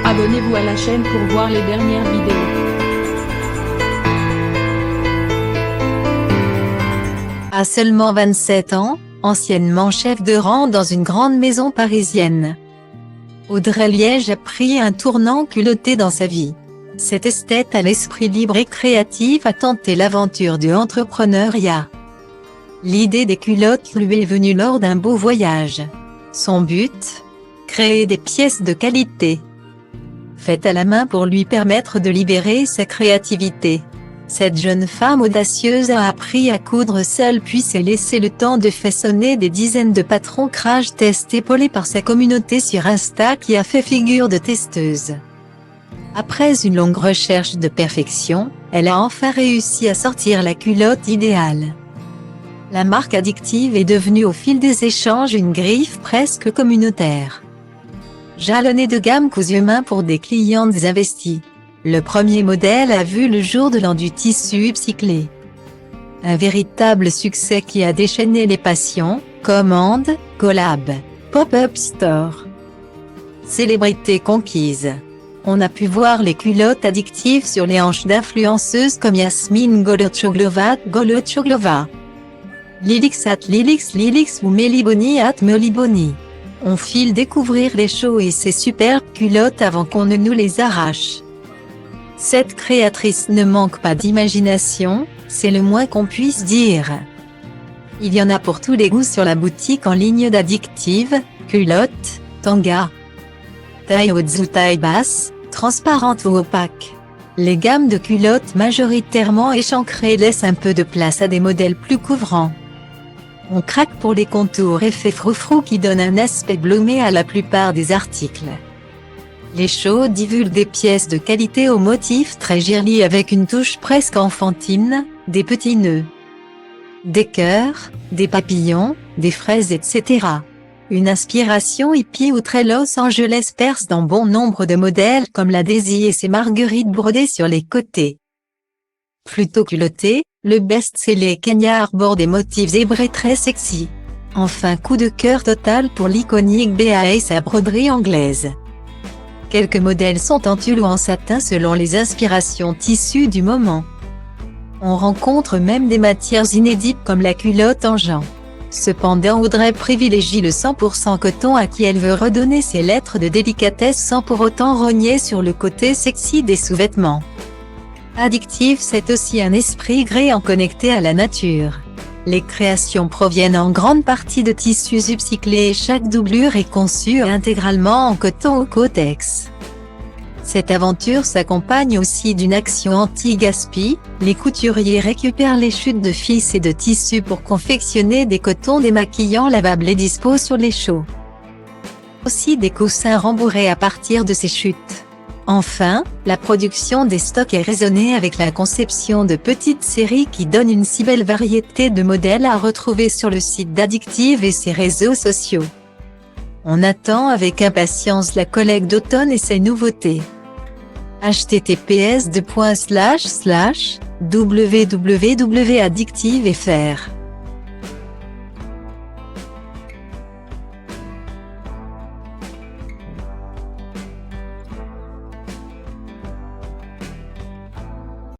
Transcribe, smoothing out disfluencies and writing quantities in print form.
Abonnez-vous à la chaîne pour voir les dernières vidéos. À seulement 27 ans, anciennement chef de rang dans une grande maison parisienne, Audrey Liège a pris un tournant culotté dans sa vie. Cette esthète à l'esprit libre et créatif a tenté l'aventure du entrepreneuriat. L'idée des culottes lui est venue lors d'un beau voyage. Son but ? Créer des pièces de qualité, faites à la main pour lui permettre de libérer sa créativité. Cette jeune femme audacieuse a appris à coudre seule puis s'est laissé le temps de façonner des dizaines de patrons crash test épaulés par sa communauté sur Insta qui a fait figure de testeuse. Après une longue recherche de perfection, elle a enfin réussi à sortir la culotte idéale. La marque Addictive est devenue au fil des échanges une griffe presque communautaire. Jalonnée de gamme cousu main pour des clientes investies. Le premier modèle a vu le jour de l'an du tissu upcyclé. Un véritable succès qui a déchaîné les passions, commandes, collabs, pop-up store. Célébrité conquise. On a pu voir les culottes addictives sur les hanches d'influenceuses comme Yasmine Golotchoglova, Lilix ou Meliboni Meliboni. On file découvrir les shows et ces superbes culottes avant qu'on ne nous les arrache. Cette créatrice ne manque pas d'imagination, c'est le moins qu'on puisse dire. Il y en a pour tous les goûts sur la boutique en ligne d'Addictive, culottes, tanga. Taille haute ou taille basse, transparente ou opaque. Les gammes de culottes majoritairement échancrées laissent un peu de place à des modèles plus couvrants. On craque pour les contours effets froufrou qui donnent un aspect bloomé à la plupart des articles. Les shows divulguent des pièces de qualité aux motifs très girly avec une touche presque enfantine, des petits nœuds, des cœurs, des papillons, des fraises etc. Une inspiration hippie ou très Los Angeles perce dans bon nombre de modèles comme la Daisy et ses marguerites brodées sur les côtés. Plutôt culotté, le best-seller Kenya arbore des motifs zébrés très sexy. Enfin coup de cœur total pour l'iconique BA et sa broderie anglaise. Quelques modèles sont en tulle ou en satin selon les inspirations tissues du moment. On rencontre même des matières inédites comme la culotte en jean. Cependant Audrey privilégie le 100% coton à qui elle veut redonner ses lettres de délicatesse sans pour autant rogner sur le côté sexy des sous-vêtements. Addictive c'est aussi un esprit gréant connecté à la nature. Les créations proviennent en grande partie de tissus upcyclés et chaque doublure est conçue intégralement en coton ou cotex. Cette aventure s'accompagne aussi d'une action anti-gaspi, les couturiers récupèrent les chutes de fils et de tissus pour confectionner des cotons démaquillants lavables et dispo sur les shows. Aussi des coussins rembourrés à partir de ces chutes. Enfin, la production des stocks est raisonnée avec la conception de petites séries qui donnent une si belle variété de modèles à retrouver sur le site d'Addictive et ses réseaux sociaux. On attend avec impatience la collecte d'automne et ses nouveautés. https://www.addictive.fr